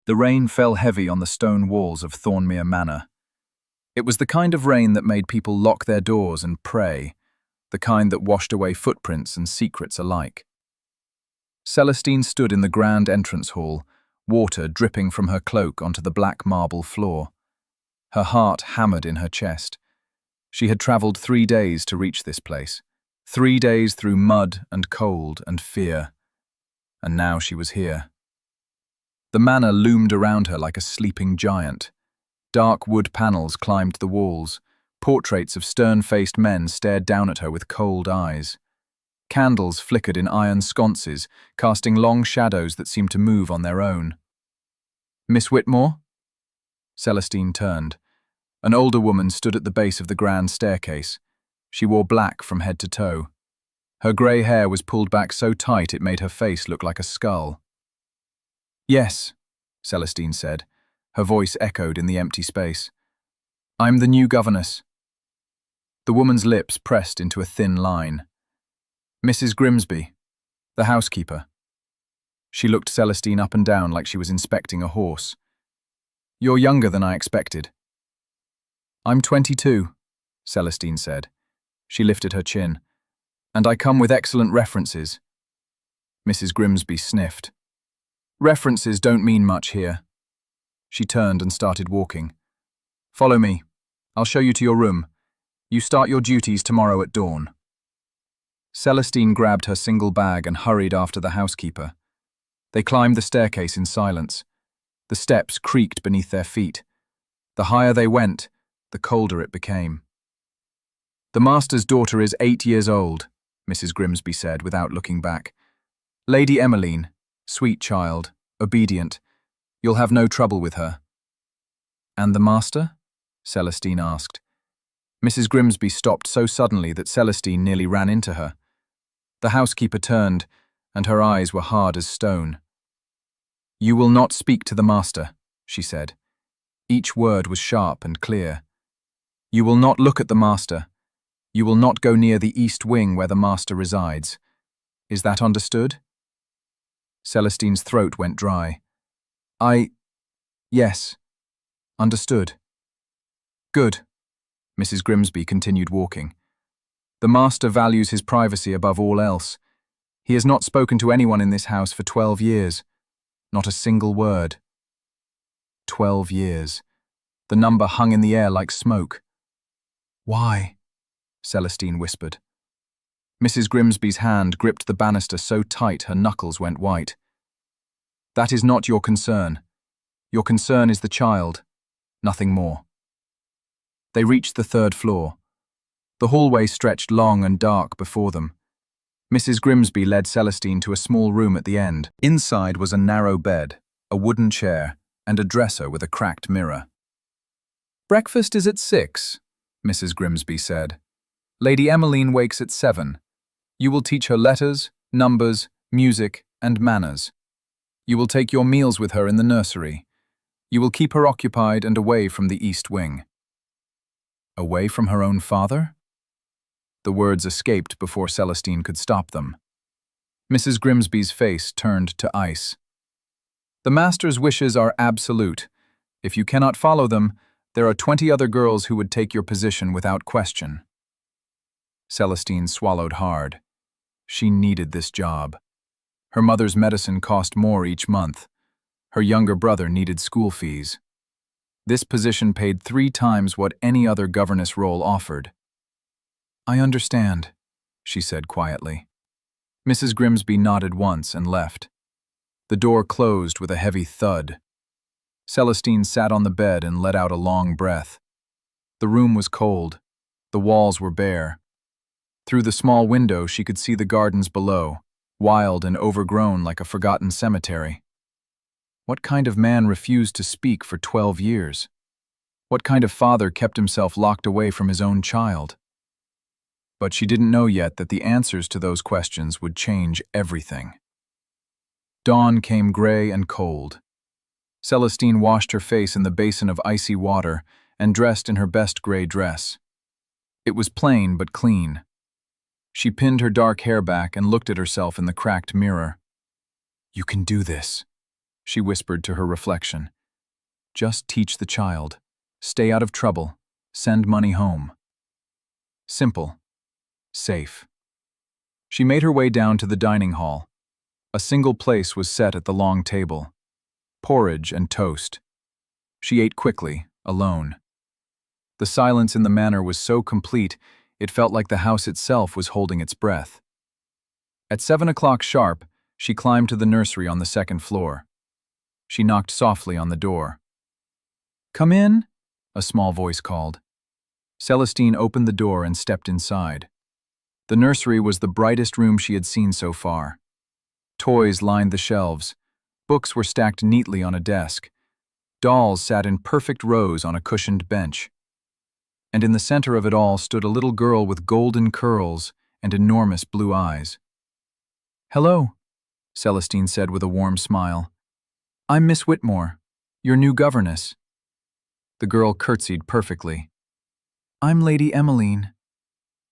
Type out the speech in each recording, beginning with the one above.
The rain fell heavy on the stone walls of Thornmere Manor. It was the kind of rain that made people lock their doors and pray, the kind that washed away footprints and secrets alike. Celestine stood in the grand entrance hall, water dripping from her cloak onto the black marble floor. Her heart hammered in her chest. She had travelled 3 days to reach this place, 3 days through mud and cold and fear. And now she was here. The manor loomed around her like a sleeping giant. Dark wood panels climbed the walls. Portraits of stern-faced men stared down at her with cold eyes. Candles flickered in iron sconces, casting long shadows that seemed to move on their own. "Miss Whitmore?" Celestine turned. An older woman stood at the base of the grand staircase. She wore black from head to toe. Her grey hair was pulled back so tight it made her face look like a skull. "Yes," Celestine said. Her voice echoed in the empty space. "I'm the new governess." The woman's lips pressed into a thin line. "Mrs. Grimsby, the housekeeper." She looked Celestine up and down like she was inspecting a horse. "You're younger than I expected." "I'm 22, Celestine said. She lifted her chin. "And I come with excellent references." Mrs. Grimsby sniffed. "References don't mean much here." She turned and started walking. "Follow me. I'll show you to your room. You start your duties tomorrow at dawn." Celestine grabbed her single bag and hurried after the housekeeper. They climbed the staircase in silence. The steps creaked beneath their feet. The higher they went, the colder it became. "The master's daughter is 8 years old," Mrs. Grimsby said without looking back. "Lady Emmeline, sweet child, obedient. You'll have no trouble with her." "And the master?" Celestine asked. Mrs. Grimsby stopped so suddenly that Celestine nearly ran into her. The housekeeper turned, and her eyes were hard as stone. "You will not speak to the master," she said. Each word was sharp and clear. "You will not look at the master. You will not go near the east wing where the master resides. Is that understood?" Celestine's throat went dry. Yes. Understood." "Good." Mrs. Grimsby continued walking. "The master values his privacy above all else. He has not spoken to anyone in this house for 12 years. Not a single word. 12 years. The number hung in the air like smoke. "Why?" Celestine whispered. Mrs. Grimsby's hand gripped the banister so tight her knuckles went white. "That is not your concern. Your concern is the child. Nothing more." They reached the 3rd floor. The hallway stretched long and dark before them. Mrs. Grimsby led Celestine to a small room at the end. Inside was a narrow bed, a wooden chair, and a dresser with a cracked mirror. "Breakfast is at 6, Mrs. Grimsby said. "Lady Emmeline wakes at 7. You will teach her letters, numbers, music, and manners. You will take your meals with her in the nursery. You will keep her occupied and away from the east wing." Away from her own father? The words escaped before Celestine could stop them. Mrs. Grimsby's face turned to ice. "The master's wishes are absolute. If you cannot follow them, there are 20 other girls who would take your position without question." Celestine swallowed hard. She needed this job. Her mother's medicine cost more each month. Her younger brother needed school fees. This position paid 3 times what any other governess role offered. "I understand," she said quietly. Mrs. Grimsby nodded once and left. The door closed with a heavy thud. Celestine sat on the bed and let out a long breath. The room was cold. The walls were bare. Through the small window she could see the gardens below, wild and overgrown like a forgotten cemetery. What kind of man refused to speak for 12 years? What kind of father kept himself locked away from his own child? But she didn't know yet that the answers to those questions would change everything. Dawn came gray and cold. Celestine washed her face in the basin of icy water and dressed in her best gray dress. It was plain but clean. She pinned her dark hair back and looked at herself in the cracked mirror. "You can do this," she whispered to her reflection. Just teach the child. Stay out of trouble. Send money home. Simple. Safe. She made her way down to the dining hall. A single place was set at the long table. Porridge and toast. She ate quickly, alone. The silence in the manor was so complete, it felt like the house itself was holding its breath. At 7 o'clock sharp, she climbed to the nursery on the second floor. She knocked softly on the door. "Come in," a small voice called. Celestine opened the door and stepped inside. The nursery was the brightest room she had seen so far. Toys lined the shelves. Books were stacked neatly on a desk. Dolls sat in perfect rows on a cushioned bench. And in the center of it all stood a little girl with golden curls and enormous blue eyes. "Hello," Celestine said with a warm smile. "I'm Miss Whitmore, your new governess." The girl curtsied perfectly. "I'm Lady Emmeline."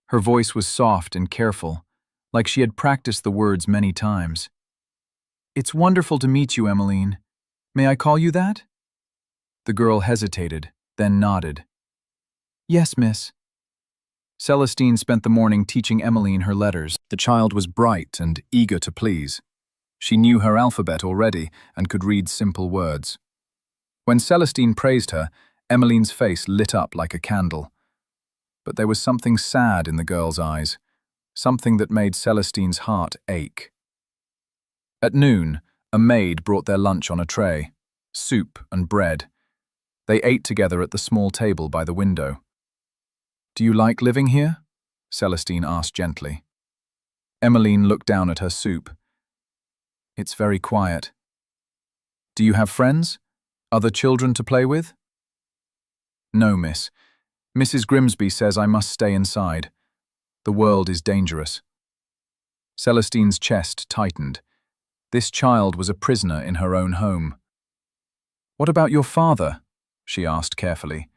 Her voice was soft and careful, like she had practiced the words many times. "It's wonderful to meet you, Emmeline. May I call you that?" The girl hesitated, then nodded. "Yes, miss." Celestine spent the morning teaching Emmeline her letters. The child was bright and eager to please. She knew her alphabet already and could read simple words. When Celestine praised her, Emmeline's face lit up like a candle. But there was something sad in the girl's eyes, something that made Celestine's heart ache. At noon, a maid brought their lunch on a tray, soup and bread. They ate together at the small table by the window. "Do you like living here?" Celestine asked gently. Emmeline looked down at her soup. "It's very quiet." "Do you have friends? Other children to play with?" "No, miss. Mrs. Grimsby says I must stay inside. The world is dangerous." Celestine's chest tightened. This child was a prisoner in her own home. "What about your father?" she asked carefully.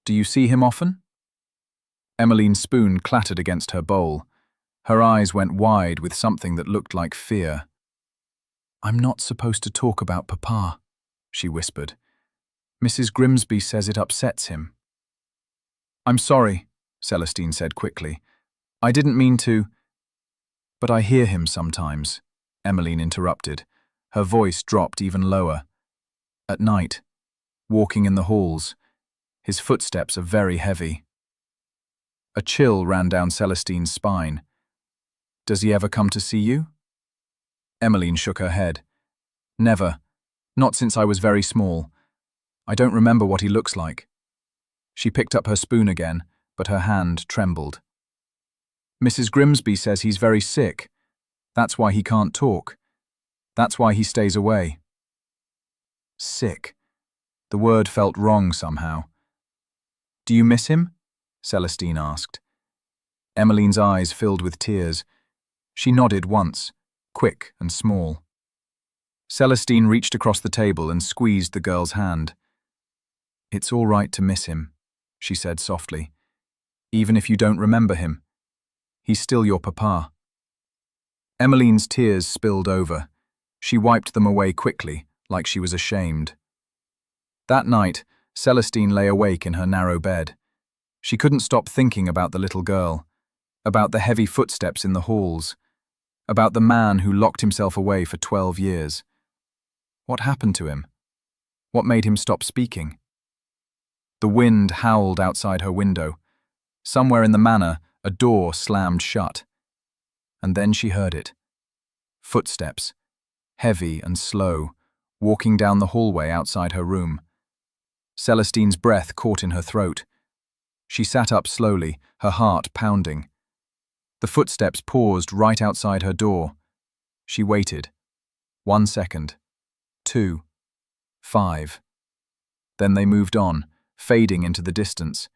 "Do you see him often?" Emmeline's spoon clattered against her bowl. Her eyes went wide with something that looked like fear. "I'm not supposed to talk about Papa," she whispered. "Mrs. Grimsby says it upsets him." "I'm sorry," Celestine said quickly. "I didn't mean to—" "But I hear him sometimes," Emmeline interrupted. Her voice dropped even lower. "At night, walking in the halls, his footsteps are very heavy." A chill ran down Celestine's spine. "Does he ever come to see you?" Emmeline shook her head. "Never. Not since I was very small. I don't remember what he looks like." She picked up her spoon again, but her hand trembled. "Mrs. Grimsby says he's very sick. That's why he can't talk. That's why he stays away." Sick. The word felt wrong somehow. "Do you miss him?" Celestine asked. Emmeline's eyes filled with tears. She nodded once, quick and small. Celestine reached across the table and squeezed the girl's hand. "It's all right to miss him," she said softly. "Even if you don't remember him. He's still your papa." Emmeline's tears spilled over. She wiped them away quickly, like she was ashamed. That night, Celestine lay awake in her narrow bed. She couldn't stop thinking about the little girl, about the heavy footsteps in the halls, about the man who locked himself away for 12 years. What happened to him? What made him stop speaking? The wind howled outside her window. Somewhere in the manor, a door slammed shut. And then she heard it. Footsteps, heavy and slow, walking down the hallway outside her room. Celestine's breath caught in her throat. She sat up slowly, her heart pounding. The footsteps paused right outside her door. She waited. 1 second. 2. 5. Then they moved on, fading into the distance.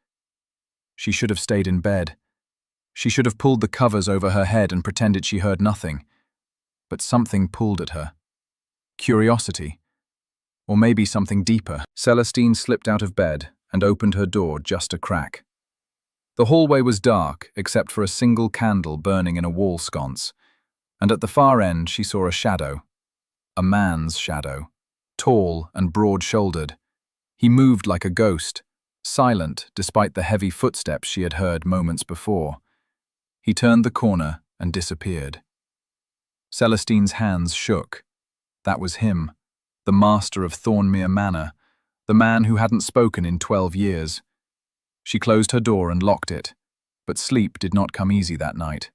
She should have stayed in bed. She should have pulled the covers over her head and pretended she heard nothing. But something pulled at her. Curiosity. Or maybe something deeper. Celestine slipped out of bed and opened her door just a crack. The hallway was dark, except for a single candle burning in a wall sconce, and at the far end she saw a shadow. A man's shadow. tall and broad-shouldered. He moved like a ghost, silent despite the heavy footsteps she had heard moments before. He turned the corner and disappeared. Celestine's hands shook. That was him, the master of Thornmere Manor, the man who hadn't spoken in 12 years. She closed her door and locked it, but sleep did not come easy that night.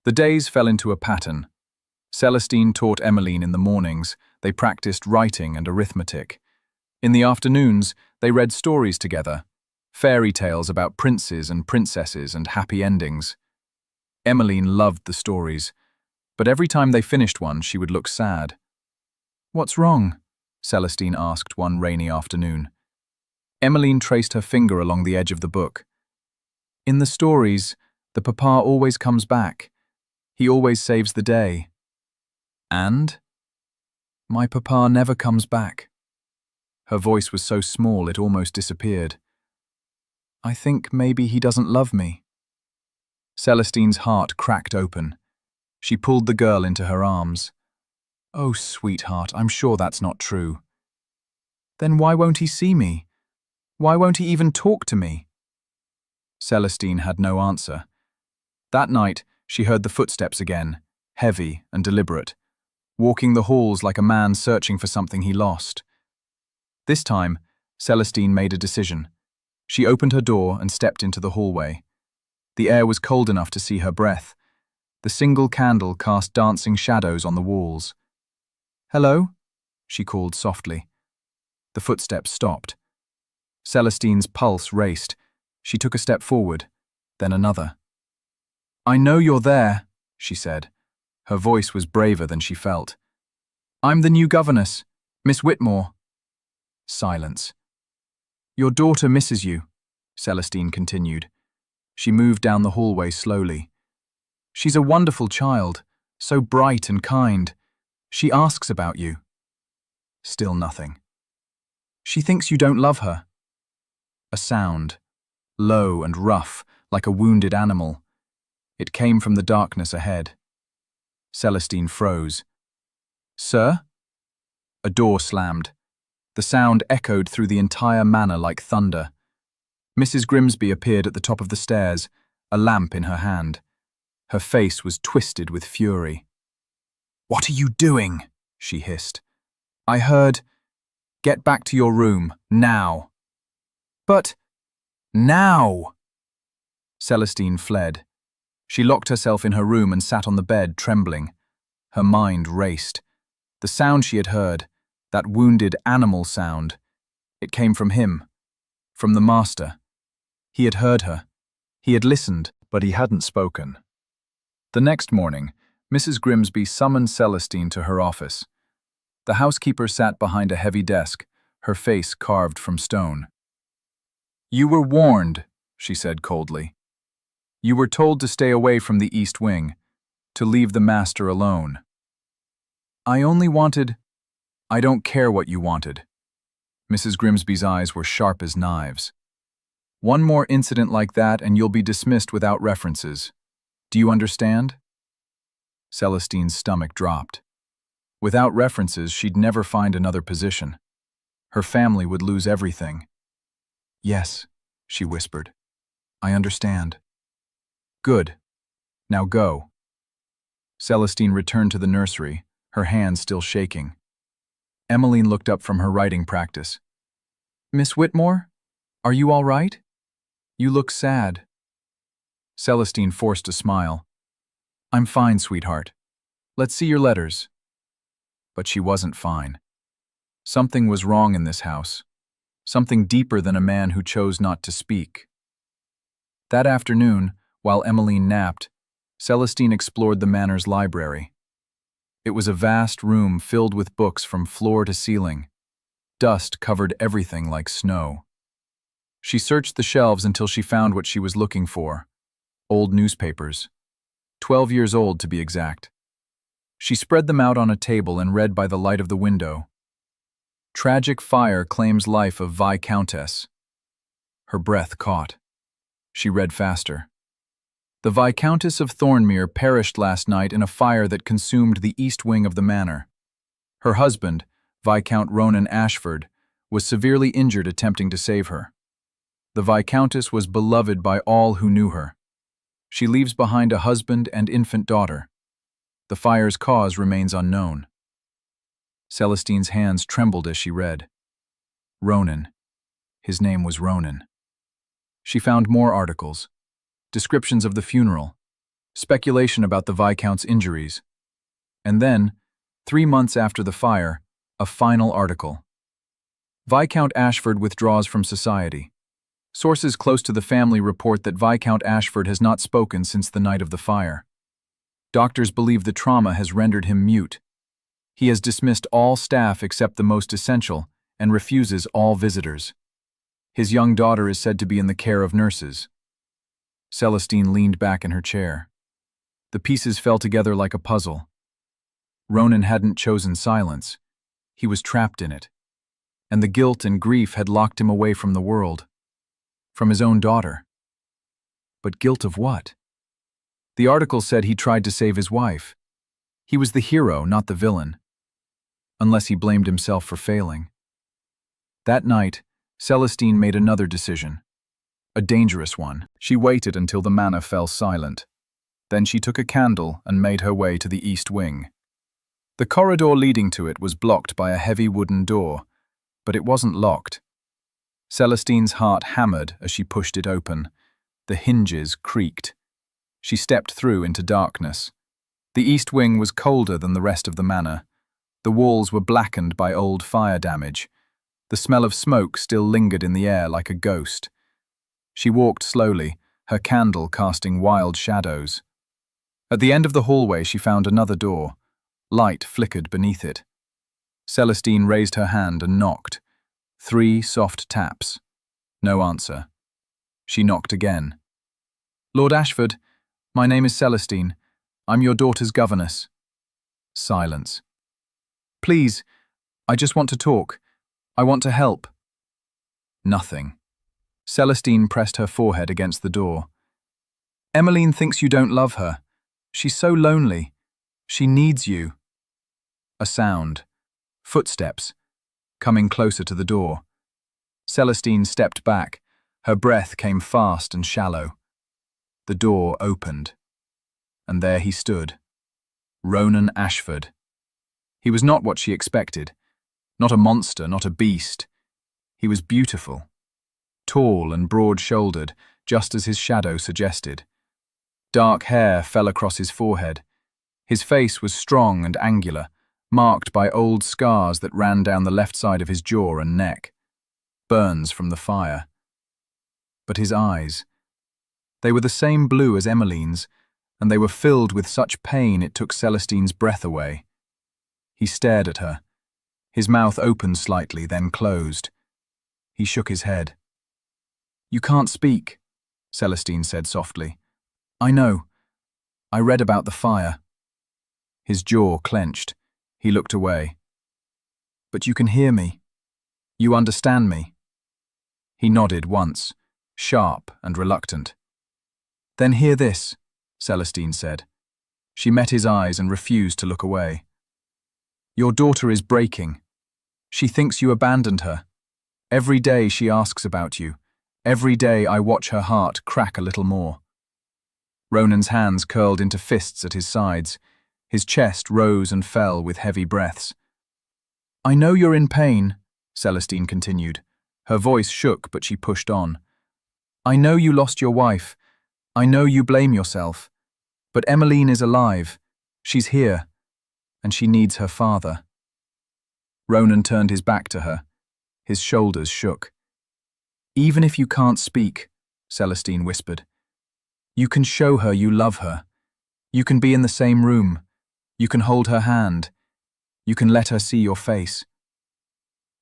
The days fell into a pattern. Celestine taught Emmeline in the mornings. They practiced writing and arithmetic. In the afternoons, they read stories together, fairy tales about princes and princesses and happy endings. Emmeline loved the stories, but every time they finished one, she would look sad. "What's wrong?" Celestine asked one rainy afternoon. Emmeline traced her finger along the edge of the book. "In the stories, the papa always comes back. He always saves the day." "And?" "My papa never comes back." Her voice was so small it almost disappeared. "I think maybe he doesn't love me." Celestine's heart cracked open. She pulled the girl into her arms. "Oh, sweetheart, I'm sure that's not true." "Then why won't he see me? Why won't he even talk to me?" Celestine had no answer. That night, she heard the footsteps again, heavy and deliberate, walking the halls like a man searching for something he lost. This time, Celestine made a decision. She opened her door and stepped into the hallway. The air was cold enough to see her breath. The single candle cast dancing shadows on the walls. "Hello?" she called softly. The footsteps stopped. Celestine's pulse raced. She took a step forward, then another. "I know you're there," she said. Her voice was braver than she felt. "I'm the new governess, Miss Whitmore." Silence. "Your daughter misses you," Celestine continued. She moved down the hallway slowly. "She's a wonderful child, so bright and kind. She asks about you." Still nothing. "She thinks you don't love her." A sound, low and rough, like a wounded animal. It came from the darkness ahead. Celestine froze. "Sir?" A door slammed. The sound echoed through the entire manor like thunder. Mrs. Grimsby appeared at the top of the stairs, a lamp in her hand. Her face was twisted with fury. "What are you doing?" she hissed. "I heard. Get back to your room, now." "But, now!" Celestine fled. She locked herself in her room and sat on the bed, trembling. Her mind raced. The sound she had heard, that wounded animal sound, it came from him, from the master. He had heard her. He had listened, but he hadn't spoken. The next morning, Mrs. Grimsby summoned Celestine to her office. The housekeeper sat behind a heavy desk, her face carved from stone. "You were warned," she said coldly. "You were told to stay away from the East Wing, to leave the master alone." "I only wanted—" "I don't care what you wanted." Mrs. Grimsby's eyes were sharp as knives. "One more incident like that and you'll be dismissed without references. Do you understand?" Celestine's stomach dropped. Without references, she'd never find another position. Her family would lose everything. "Yes," she whispered. "I understand." "Good. Now go." Celestine returned to the nursery, her hands still shaking. Emmeline looked up from her writing practice. "Miss Whitmore, are you all right? You look sad." Celestine forced a smile. "I'm fine, sweetheart. Let's see your letters." But she wasn't fine. Something was wrong in this house. Something deeper than a man who chose not to speak. That afternoon, while Emmeline napped, Celestine explored the manor's library. It was a vast room filled with books from floor to ceiling. Dust covered everything like snow. She searched the shelves until she found what she was looking for: old newspapers. 12 years old, to be exact. She spread them out on a table and read by the light of the window. "Tragic fire claims life of Viscountess." Her breath caught. She read faster. "The Viscountess of Thornmere perished last night in a fire that consumed the east wing of the manor. Her husband, Viscount Ronan Ashford, was severely injured attempting to save her. The Viscountess was beloved by all who knew her. She leaves behind a husband and infant daughter. The fire's cause remains unknown. Celestine's hands trembled as she read. Ronan. His name was Ronan. She found more articles, descriptions of the funeral, speculation about the Viscount's injuries. And then, 3 months after the fire, a final article. Viscount Ashford withdraws from society. Sources close to the family report that Viscount Ashford has not spoken since the night of the fire. Doctors believe the trauma has rendered him mute. He has dismissed all staff except the most essential and refuses all visitors. His young daughter is said to be in the care of nurses. Celestine leaned back in her chair. The pieces fell together like a puzzle. Ronan hadn't chosen silence. He was trapped in it. And the guilt and grief had locked him away from the world. From his own daughter. But guilt of what? The article said he tried to save his wife. He was the hero, not the villain. Unless he blamed himself for failing. That night, Celestine made another decision. A dangerous one. She waited until the manor fell silent. Then she took a candle and made her way to the east wing. The corridor leading to it was blocked by a heavy wooden door, but it wasn't locked. Celestine's heart hammered as she pushed it open. The hinges creaked. She stepped through into darkness. The east wing was colder than the rest of the manor. The walls were blackened by old fire damage. The smell of smoke still lingered in the air like a ghost. She walked slowly, her candle casting wild shadows. At the end of the hallway she found another door. Light flickered beneath it. Celestine raised her hand and knocked. 3 soft taps. No answer. She knocked again. "Lord Ashford, my name is Celestine. I'm your daughter's governess." Silence. "Please, I just want to talk. I want to help." Nothing. Celestine pressed her forehead against the door. "Emmeline thinks you don't love her. She's so lonely. She needs you." A sound. Footsteps. Coming closer to the door. Celestine stepped back. Her breath came fast and shallow. The door opened. And there he stood. Ronan Ashford. He was not what she expected. Not a monster, not a beast. He was beautiful. Tall and broad-shouldered, just as his shadow suggested. Dark hair fell across his forehead. His face was strong and angular, marked by old scars that ran down the left side of his jaw and neck. Burns from the fire. But his eyes. They were the same blue as Emmeline's, and they were filled with such pain it took Celestine's breath away. He stared at her. His mouth opened slightly, then closed. He shook his head. "You can't speak," Celestine said softly. "I know. I read about the fire." His jaw clenched. He looked away. "But you can hear me. You understand me." He nodded once, sharp and reluctant. "Then hear this," Celestine said. She met his eyes and refused to look away. "Your daughter is breaking. She thinks you abandoned her. Every day she asks about you. Every day I watch her heart crack a little more." Ronan's hands curled into fists at his sides. His chest rose and fell with heavy breaths. "I know you're in pain," Celestine continued. Her voice shook, but she pushed on. "I know you lost your wife. I know you blame yourself. But Emmeline is alive. She's here. And she needs her father." Ronan turned his back to her. His shoulders shook. "Even if you can't speak," Celestine whispered, "you can show her you love her. You can be in the same room. You can hold her hand. You can let her see your face."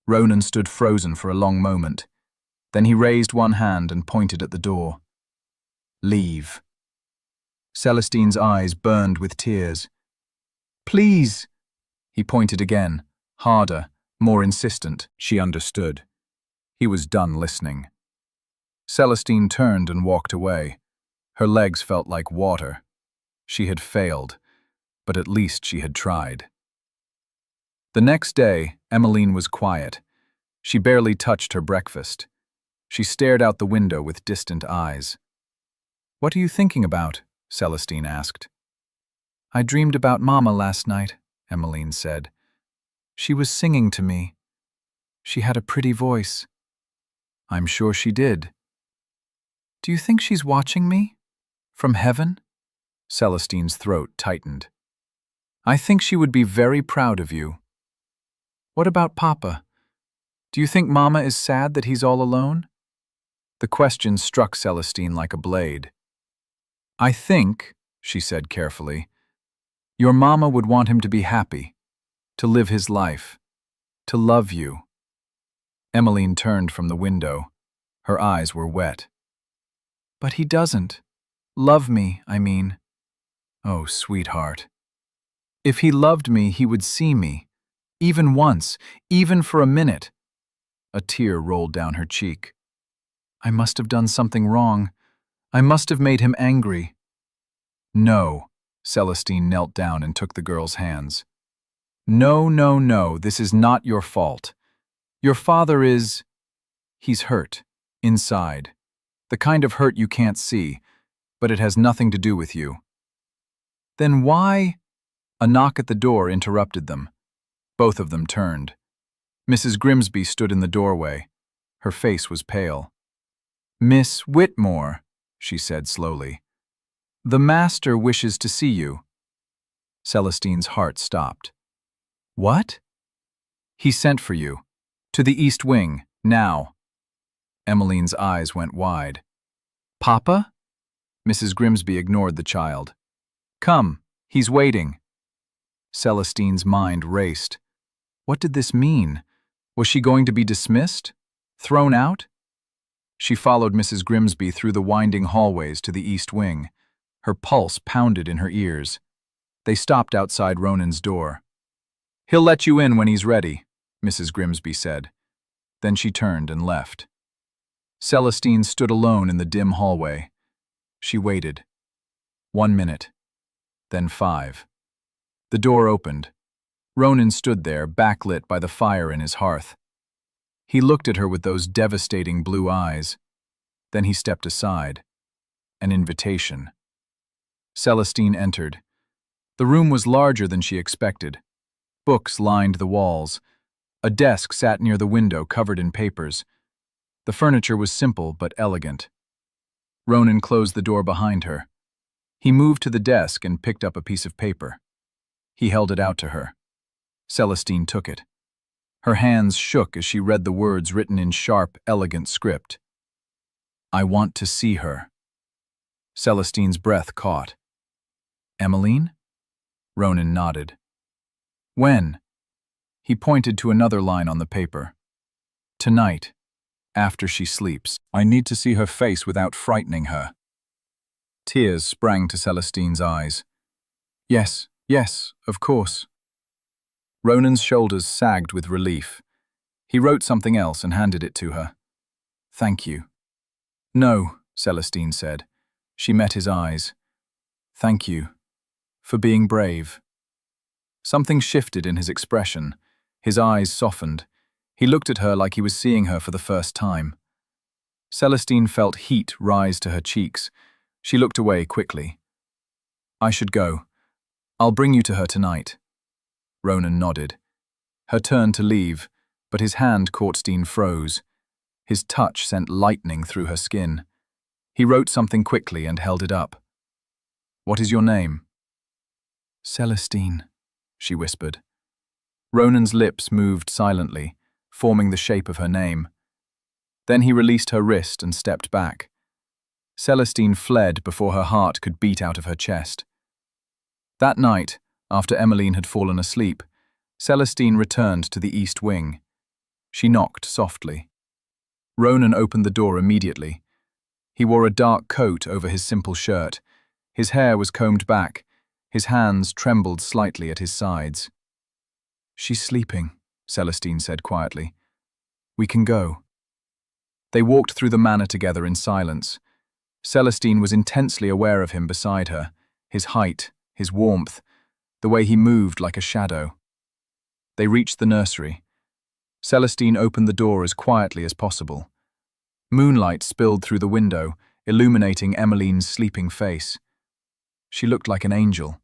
Ronan stood frozen for a long moment. Then he raised one hand and pointed at the door. "Leave." Celestine's eyes burned with tears. "Please." He pointed again, harder, more insistent. She understood. He was done listening. Celestine turned and walked away. Her legs felt like water. She had failed, but at least she had tried. The next day, Emmeline was quiet. She barely touched her breakfast. She stared out the window with distant eyes. "What are you thinking about?" Celestine asked. "I dreamed about Mama last night," Emmeline said. "She was singing to me. She had a pretty voice." "I'm sure she did." "Do you think she's watching me? From heaven?" Celestine's throat tightened. "I think she would be very proud of you." "What about Papa? Do you think Mama is sad that he's all alone?" The question struck Celestine like a blade. "I think," she said carefully, "your Mama would want him to be happy, to live his life, to love you." Emmeline turned from the window. Her eyes were wet. "But he doesn't. Love me, I mean." "Oh, sweetheart. If he loved me, he would see me. Even once, even for a minute." A tear rolled down her cheek. "I must have done something wrong. I must have made him angry." "No." Celestine knelt down and took the girl's hands. "No, no, no, this is not your fault. Your father is... he's hurt, inside. The kind of hurt you can't see, but it has nothing to do with you." "Then why—" A knock at the door interrupted them. Both of them turned. Mrs. Grimsby stood in the doorway. Her face was pale. "Miss Whitmore," she said slowly, "the master wishes to see you." Celestine's heart stopped. "What?" "He sent for you. To the East Wing, now." Emmeline's eyes went wide. "Papa?" Mrs. Grimsby ignored the child. "Come, he's waiting." Celestine's mind raced. What did this mean? Was she going to be dismissed? Thrown out? She followed Mrs. Grimsby through the winding hallways to the East Wing. Her pulse pounded in her ears. They stopped outside Ronan's door. "He'll let you in when he's ready," Mrs. Grimsby said. Then she turned and left. Celestine stood alone in the dim hallway. She waited. 1 minute. Then 5. The door opened. Ronan stood there, backlit by the fire in his hearth. He looked at her with those devastating blue eyes. Then he stepped aside. An invitation. Celestine entered. The room was larger than she expected. Books lined the walls. A desk sat near the window, covered in papers. The furniture was simple but elegant. Ronan closed the door behind her. He moved to the desk and picked up a piece of paper. He held it out to her. Celestine took it. Her hands shook as she read the words written in sharp, elegant script. "I want to see her." Celestine's breath caught. "Emmeline?" Ronan nodded. "When?" He pointed to another line on the paper. "Tonight, after she sleeps. I need to see her face without frightening her." Tears sprang to Celestine's eyes. "Yes, yes, of course." Ronan's shoulders sagged with relief. He wrote something else and handed it to her. "Thank you." "No," Celestine said. She met his eyes. "Thank you. For being brave." Something shifted in his expression. His eyes softened. He looked at her like he was seeing her for the first time. Celestine felt heat rise to her cheeks. She looked away quickly. "I should go. I'll bring you to her tonight." Ronan nodded. Her turn to leave, but his hand Courtstein froze. His touch sent lightning through her skin. He wrote something quickly and held it up. "What is your name?" "Celestine," she whispered. Ronan's lips moved silently, forming the shape of her name. Then he released her wrist and stepped back. Celestine fled before her heart could beat out of her chest. That night, after Emmeline had fallen asleep, Celestine returned to the East Wing. She knocked softly. Ronan opened the door immediately. He wore a dark coat over his simple shirt. His hair was combed back. His hands trembled slightly at his sides. "She's sleeping," Celestine said quietly. "We can go." They walked through the manor together in silence. Celestine was intensely aware of him beside her, his height, his warmth, the way he moved like a shadow. They reached the nursery. Celestine opened the door as quietly as possible. Moonlight spilled through the window, illuminating Emmeline's sleeping face. She looked like an angel.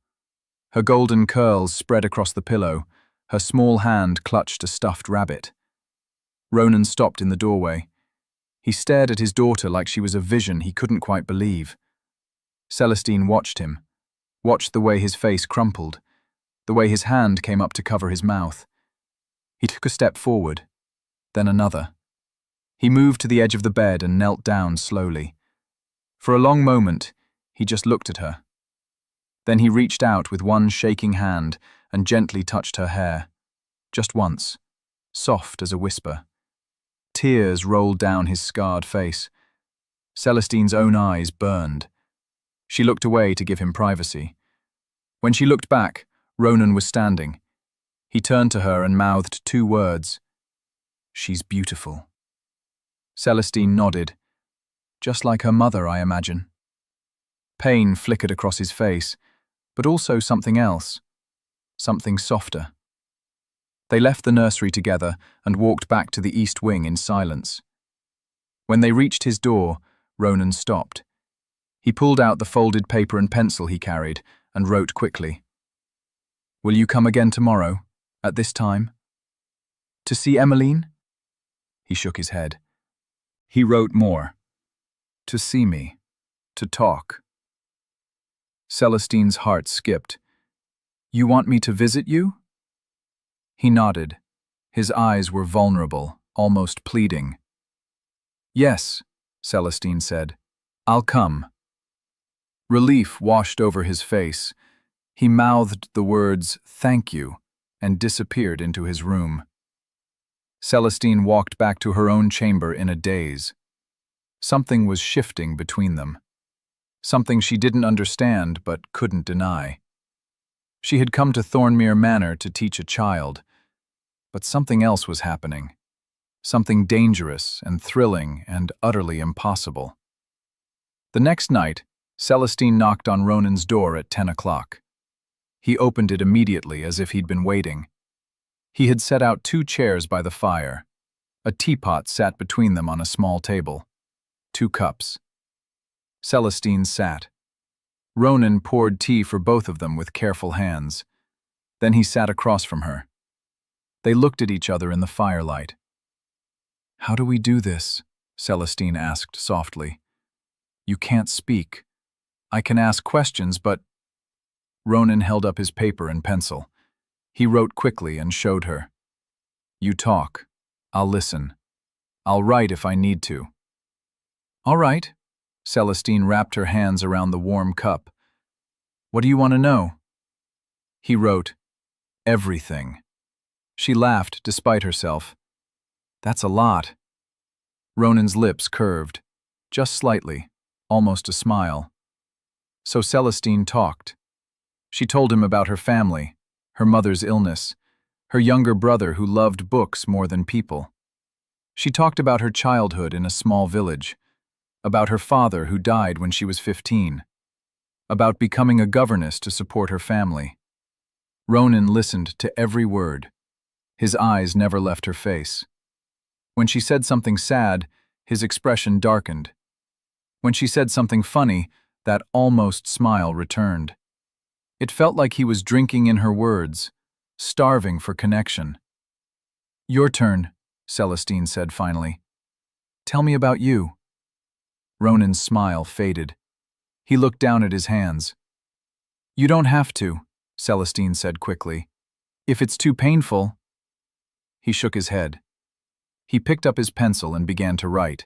Her golden curls spread across the pillow, her small hand clutched a stuffed rabbit. Ronan stopped in the doorway. He stared at his daughter like she was a vision he couldn't quite believe. Celestine watched him, watched the way his face crumpled, the way his hand came up to cover his mouth. He took a step forward, then another. He moved to the edge of the bed and knelt down slowly. For a long moment, he just looked at her. Then he reached out with one shaking hand and gently touched her hair. Just once, soft as a whisper. Tears rolled down his scarred face. Celestine's own eyes burned. She looked away to give him privacy. When she looked back, Ronan was standing. He turned to her and mouthed 2 words. "She's beautiful." Celestine nodded. "Just like her mother, I imagine." Pain flickered across his face, but also something else. Something softer. They left the nursery together and walked back to the east wing in silence. When they reached his door, Ronan stopped. He pulled out the folded paper and pencil he carried and wrote quickly. "Will you come again tomorrow, at this time?" "To see Emmeline?" He shook his head. He wrote more. "To see me. To talk." Celestine's heart skipped. "You want me to visit you?" He nodded. His eyes were vulnerable, almost pleading. "Yes," Celestine said. "I'll come." Relief washed over his face. He mouthed the words, "Thank you," and disappeared into his room. Celestine walked back to her own chamber in a daze. Something was shifting between them. Something she didn't understand but couldn't deny. She had come to Thornmere Manor to teach a child, but something else was happening. Something dangerous and thrilling and utterly impossible. The next night, Celestine knocked on Ronan's door at 10 o'clock. He opened it immediately as if he'd been waiting. He had set out 2 chairs by the fire. A teapot sat between them on a small table. 2 cups. Celestine sat. Ronan poured tea for both of them with careful hands. Then he sat across from her. They looked at each other in the firelight. "How do we do this?" Celestine asked softly. "You can't speak. I can ask questions, but—" Ronan held up his paper and pencil. He wrote quickly and showed her. "You talk. I'll listen. I'll write if I need to." "All right." Celestine wrapped her hands around the warm cup. "What do you want to know?" He wrote, "Everything." She laughed despite herself. "That's a lot." Ronan's lips curved, just slightly, almost a smile. So Celestine talked. She told him about her family, her mother's illness, her younger brother who loved books more than people. She talked about her childhood in a small village, about her father who died when she was 15, about becoming a governess to support her family. Ronan listened to every word. His eyes never left her face. When she said something sad, his expression darkened. When she said something funny, that almost smile returned. It felt like he was drinking in her words, starving for connection. "Your turn," Celestine said finally. "Tell me about you." Ronan's smile faded. He looked down at his hands. "You don't have to," Celestine said quickly. "If it's too painful—" He shook his head. He picked up his pencil and began to write.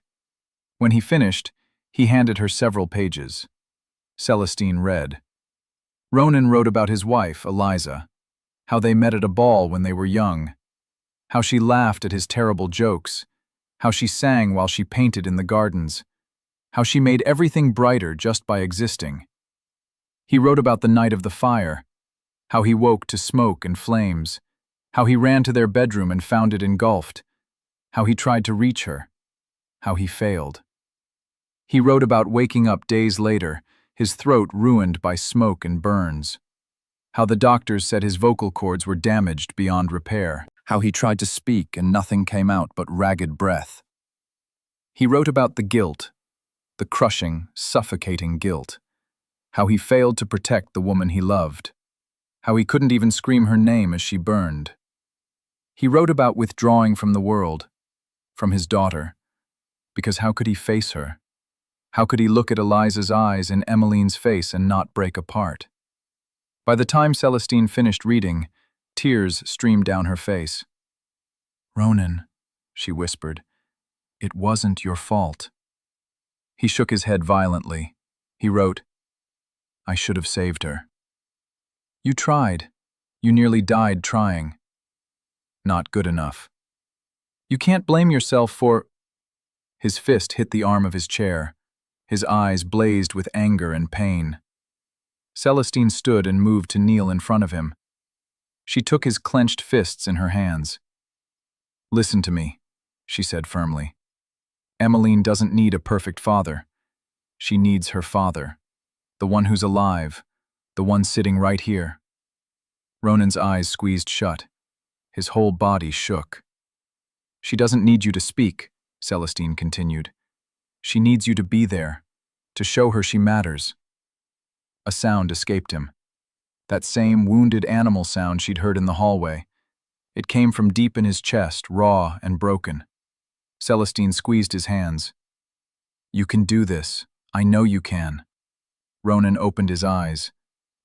When he finished, he handed her several pages. Celestine read. Ronan wrote about his wife, Eliza, how they met at a ball when they were young, how she laughed at his terrible jokes, how she sang while she painted in the gardens, how she made everything brighter just by existing. He wrote about the night of the fire, how he woke to smoke and flames, how he ran to their bedroom and found it engulfed, how he tried to reach her, how he failed. He wrote about waking up days later, his throat ruined by smoke and burns, how the doctors said his vocal cords were damaged beyond repair. how he tried to speak and nothing came out but ragged breath. He wrote about the guilt, the crushing, suffocating guilt, how he failed to protect the woman he loved, how he couldn't even scream her name as she burned. He wrote about withdrawing from the world, from his daughter, because how could he face her? How could he look at Eliza's eyes in Emmeline's face and not break apart? By the time Celestine finished reading, tears streamed down her face. "Ronan," she whispered, "it wasn't your fault." He shook his head violently. He wrote, "I should have saved her." "You tried. You nearly died trying." "Not good enough." "You can't blame yourself for—" His fist hit the arm of his chair. His eyes blazed with anger and pain. Celestine stood and moved to kneel in front of him. She took his clenched fists in her hands. "Listen to me," she said firmly. "Emmeline doesn't need a perfect father. She needs her father, the one who's alive, the one sitting right here." Ronan's eyes squeezed shut. His whole body shook. "She doesn't need you to speak," Celestine continued. "She needs you to be there, to show her she matters." A sound escaped him. That same wounded animal sound she'd heard in the hallway. It came from deep in his chest, raw and broken. Celestine squeezed his hands. "You can do this. I know you can." Ronan opened his eyes.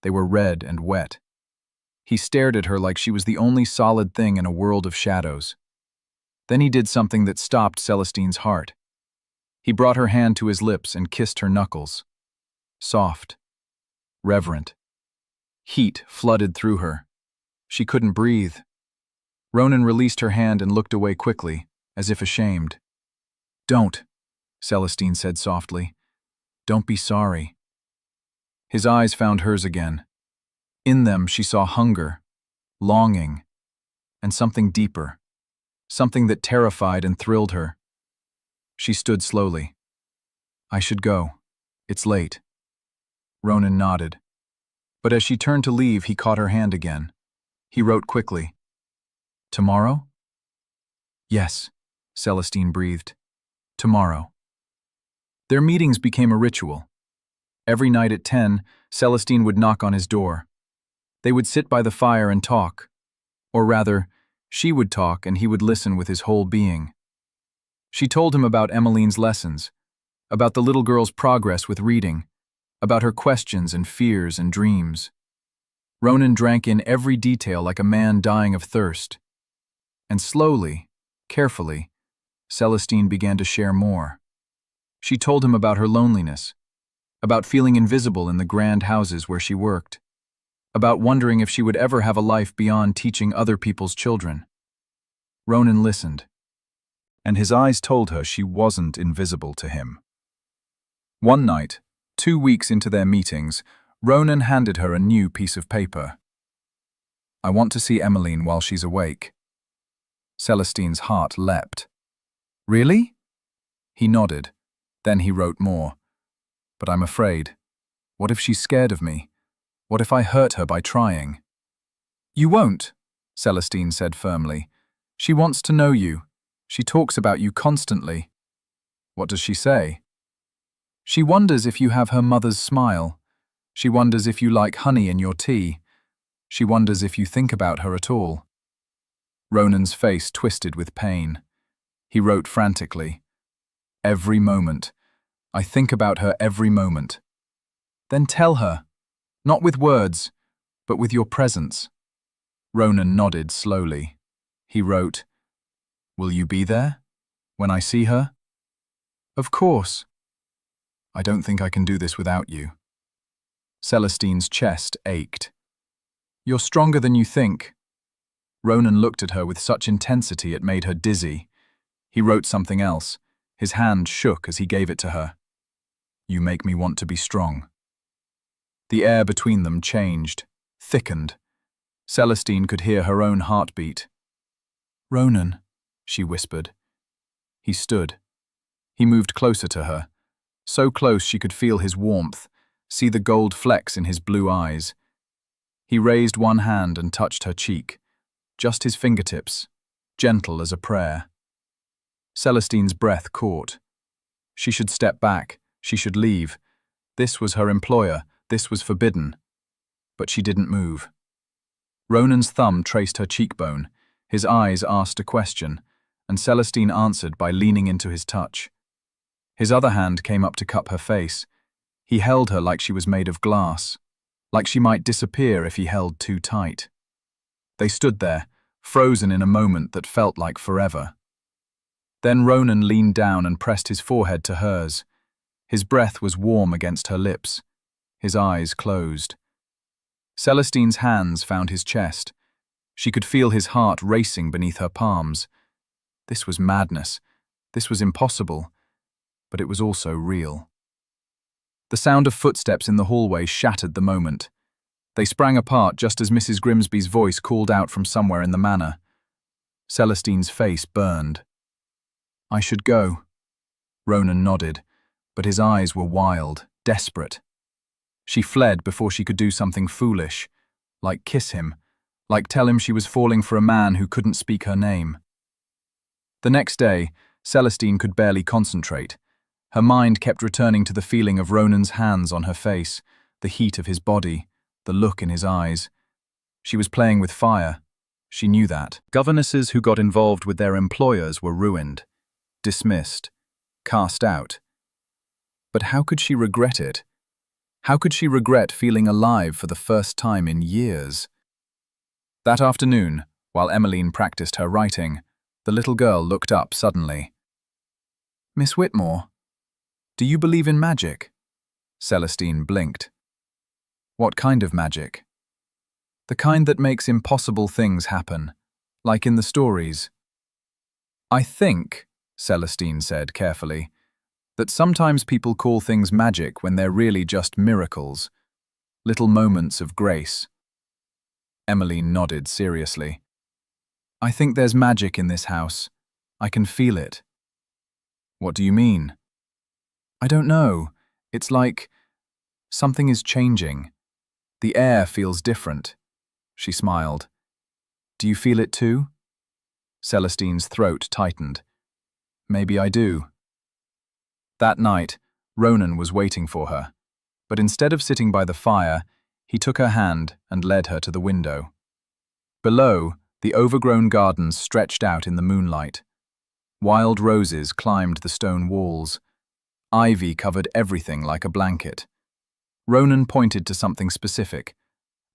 They were red and wet. He stared at her like she was the only solid thing in a world of shadows. Then he did something that stopped Celestine's heart. He brought her hand to his lips and kissed her knuckles. Soft. Reverent. Heat flooded through her. She couldn't breathe. Ronan released her hand and looked away quickly, as if ashamed. "Don't," Celestine said softly. "Don't be sorry." His eyes found hers again. In them she saw hunger, longing, and something deeper, something that terrified and thrilled her. She stood slowly. "I should go. It's late." Ronan nodded. But as she turned to leave, he caught her hand again. He wrote quickly, "Tomorrow?" "Yes," Celestine breathed. "Tomorrow." Their meetings became a ritual. Every night at 10, Celestine would knock on his door. They would sit by the fire and talk. Or rather, she would talk and he would listen with his whole being. She told him about Emmeline's lessons, about the little girl's progress with reading, about her questions and fears and dreams. Ronan drank in every detail like a man dying of thirst. And slowly, carefully, Celestine began to share more. She told him about her loneliness, about feeling invisible in the grand houses where she worked, about wondering if she would ever have a life beyond teaching other people's children. Ronan listened, and his eyes told her she wasn't invisible to him. One night, 2 weeks into their meetings, Ronan handed her a new piece of paper. "I want to see Emmeline while she's awake." Celestine's heart leapt. "Really?" He nodded. Then he wrote more. "But I'm afraid. What if she's scared of me? What if I hurt her by trying?" "You won't," Celestine said firmly. "She wants to know you. She talks about you constantly." "What does she say?" "She wonders if you have her mother's smile. She wonders if you like honey in your tea. She wonders if you think about her at all." Ronan's face twisted with pain. He wrote frantically, "Every moment. I think about her every moment." "Then tell her. Not with words, but with your presence." Ronan nodded slowly. He wrote, "Will you be there? When I see her?" "Of course." "I don't think I can do this without you." Celestine's chest ached. "You're stronger than you think." Ronan looked at her with such intensity it made her dizzy. He wrote something else. His hand shook as he gave it to her. "You make me want to be strong." The air between them changed, thickened. Celestine could hear her own heartbeat. "Ronan," she whispered. He stood. He moved closer to her, so close she could feel his warmth, see the gold flecks in his blue eyes. He raised one hand and touched her cheek. just his fingertips, gentle as a prayer. Celestine's breath caught. She should step back, she should leave. This was her employer, this was forbidden. But she didn't move. Ronan's thumb traced her cheekbone, his eyes asked a question, and Celestine answered by leaning into his touch. His other hand came up to cup her face. He held her like she was made of glass, like she might disappear if he held too tight. They stood there, frozen in a moment that felt like forever. Then Ronan leaned down and pressed his forehead to hers. His breath was warm against her lips. His eyes closed. Celestine's hands found his chest. She could feel his heart racing beneath her palms. This was madness. This was impossible. But it was also real. The sound of footsteps in the hallway shattered the moment. They sprang apart just as Mrs. Grimsby's voice called out from somewhere in the manor. Celestine's face burned. "I should go." Ronan nodded, but his eyes were wild, desperate. She fled before she could do something foolish, like kiss him, like tell him she was falling for a man who couldn't speak her name. The next day, Celestine could barely concentrate. Her mind kept returning to the feeling of Ronan's hands on her face, the heat of his body, the look in his eyes. She was playing with fire. She knew that. Governesses who got involved with their employers were ruined, dismissed, cast out. But how could she regret it? How could she regret feeling alive for the first time in years? That afternoon, while Emmeline practiced her writing, the little girl looked up suddenly. "Miss Whitmore, do you believe in magic?" Celestine blinked. "What kind of magic?" "The kind that makes impossible things happen, like in the stories." "I think," Celestine said carefully, "that sometimes people call things magic when they're really just miracles, little moments of grace." Emmeline nodded seriously. "I think there's magic in this house. I can feel it." "What do you mean?" "I don't know. It's like something is changing. The air feels different." She smiled. "Do you feel it too?" Celestine's throat tightened. "Maybe I do." That night, Ronan was waiting for her, but instead of sitting by the fire, he took her hand and led her to the window. Below, the overgrown gardens stretched out in the moonlight. Wild roses climbed the stone walls. Ivy covered everything like a blanket. Ronan pointed to something specific,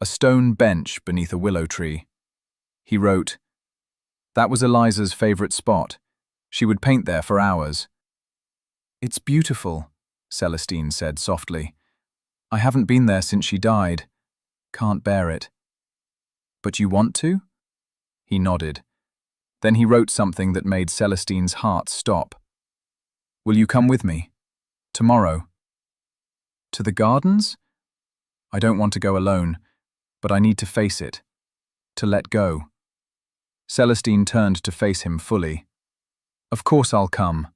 a stone bench beneath a willow tree. He wrote, "That was Eliza's favorite spot. She would paint there for hours." "It's beautiful," Celestine said softly. "I haven't been there since she died. Can't bear it." "But you want to?" He nodded. Then he wrote something that made Celestine's heart stop. "Will you come with me? Tomorrow." "To the gardens?" "I don't want to go alone, but I need to face it. To let go." Celestine turned to face him fully. "Of course I'll come."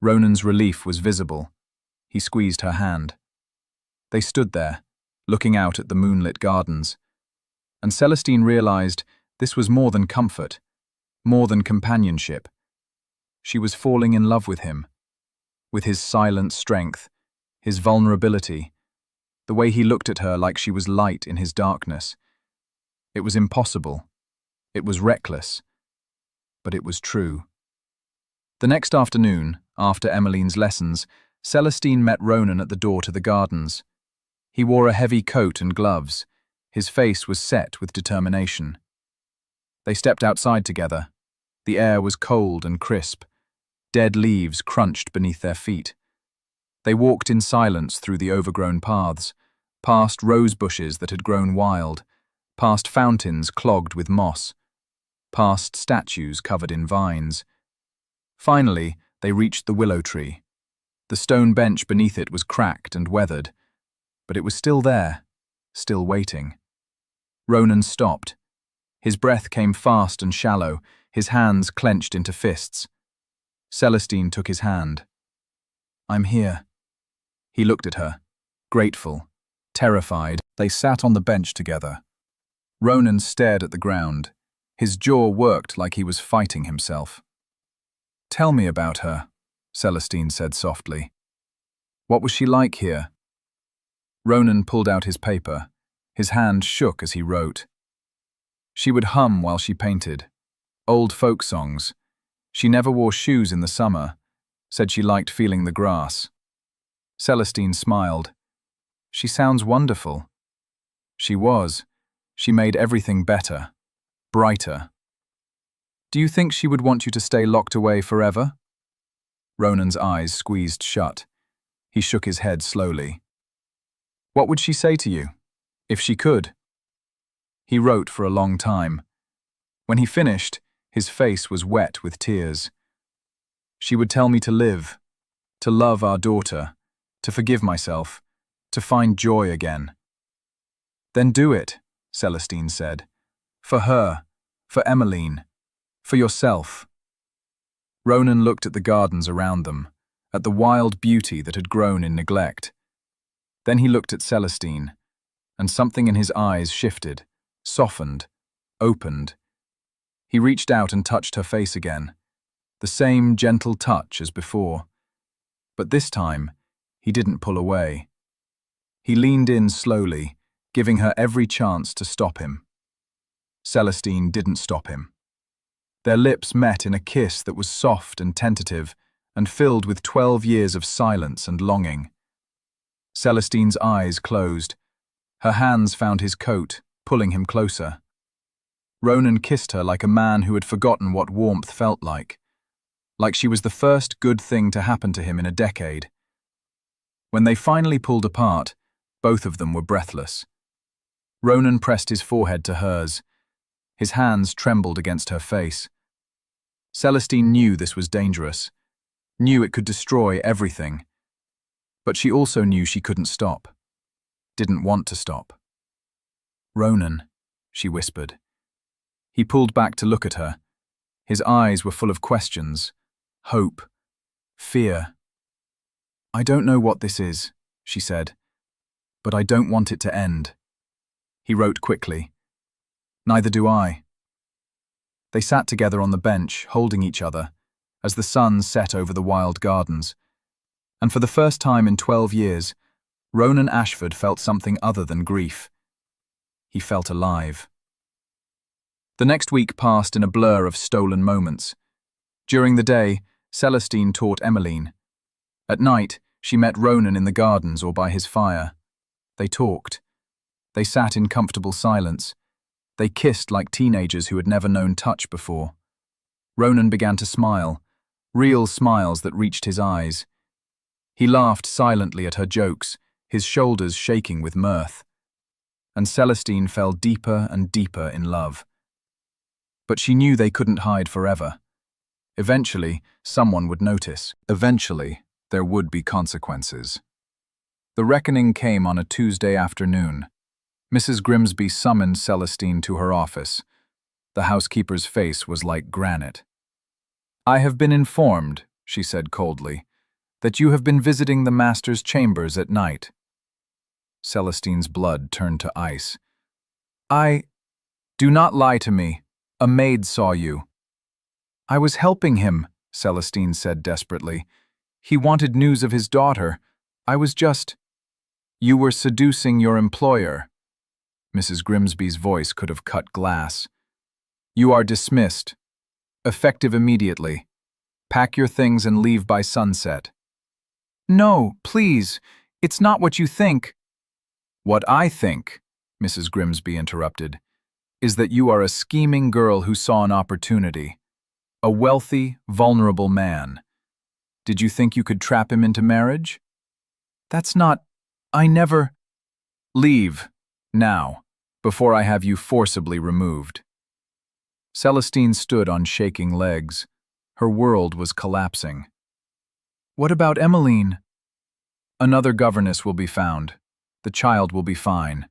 Ronan's relief was visible. He squeezed her hand. They stood there, looking out at the moonlit gardens. And Celestine realized this was more than comfort, more than companionship. She was falling in love with him, with his silent strength, his vulnerability, the way he looked at her like she was light in his darkness. It was impossible. It was reckless. But it was true. The next afternoon, after Emmeline's lessons, Celestine met Ronan at the door to the gardens. He wore a heavy coat and gloves. His face was set with determination. They stepped outside together. The air was cold and crisp. Dead leaves crunched beneath their feet. They walked in silence through the overgrown paths, past rose bushes that had grown wild, past fountains clogged with moss, past statues covered in vines. Finally, they reached the willow tree. The stone bench beneath it was cracked and weathered, but it was still there, still waiting. Ronan stopped. His breath came fast and shallow, his hands clenched into fists. Celestine took his hand. "I'm here." He looked at her, grateful, terrified. They sat on the bench together. Ronan stared at the ground, His jaw worked like he was fighting himself. "Tell me about her," Celestine said softly. "What was she like here?" Ronan pulled out his paper. His hand shook as he wrote. She would hum while she painted. Old folk songs. She never wore shoes in the summer. Said she liked feeling the grass. Celestine smiled. "She sounds wonderful." She was. She made everything better. Brighter. "Do you think she would want you to stay locked away forever?" Ronan's eyes squeezed shut. He shook his head slowly. "What would she say to you, if she could?" He wrote for a long time. When he finished, his face was wet with tears. "She would tell me to live, to love our daughter, to forgive myself, to find joy again." "Then do it," Celestine said. "For her, for Emmeline, for yourself." Ronan looked at the gardens around them, at the wild beauty that had grown in neglect. Then he looked at Celestine, and something in his eyes shifted, softened, opened. He reached out and touched her face again, the same gentle touch as before. But this time, he didn't pull away. He leaned in slowly, giving her every chance to stop him. Celestine didn't stop him. Their lips met in a kiss that was soft and tentative, and filled with 12 years of silence and longing. Celestine's eyes closed. Her hands found his coat, pulling him closer. Ronan kissed her like a man who had forgotten what warmth felt like she was the first good thing to happen to him in a decade. When they finally pulled apart, both of them were breathless. Ronan pressed his forehead to hers. His hands trembled against her face. Celestine knew this was dangerous, knew it could destroy everything. But she also knew she couldn't stop, didn't want to stop. "Ronan," she whispered. He pulled back to look at her. His eyes were full of questions, hope, fear. "I don't know what this is," she said, "but I don't want it to end." He wrote quickly. "Neither do I." They sat together on the bench, holding each other, as the sun set over the wild gardens. And for the first time in 12 years, Ronan Ashford felt something other than grief. He felt alive. The next week passed in a blur of stolen moments. During the day, Celestine taught Emmeline. At night, she met Ronan in the gardens or by his fire. They talked. They sat in comfortable silence. They kissed like teenagers who had never known touch before. Ronan began to smile, real smiles that reached his eyes. He laughed silently at her jokes, his shoulders shaking with mirth. And Celestine fell deeper and deeper in love. But she knew they couldn't hide forever. Eventually, someone would notice. Eventually, there would be consequences. The reckoning came on a Tuesday afternoon. Mrs. Grimsby summoned Celestine to her office. The housekeeper's face was like granite. "I have been informed," she said coldly, "that you have been visiting the master's chambers at night." Celestine's blood turned to ice. "Do not lie to me. A maid saw you." "I was helping him," Celestine said desperately. "He wanted news of his daughter. I was just—" "You were seducing your employer." Mrs. Grimsby's voice could have cut glass. "You are dismissed. Effective immediately. Pack your things and leave by sunset." "No, please. It's not what you think." "What I think," Mrs. Grimsby interrupted, "is that you are a scheming girl who saw an opportunity. A wealthy, vulnerable man. Did you think you could trap him into marriage?" "That's not— I never—" "Leave, now, before I have you forcibly removed." Celestine stood on shaking legs. Her world was collapsing. "What about Emmeline?" "Another governess will be found. The child will be fine."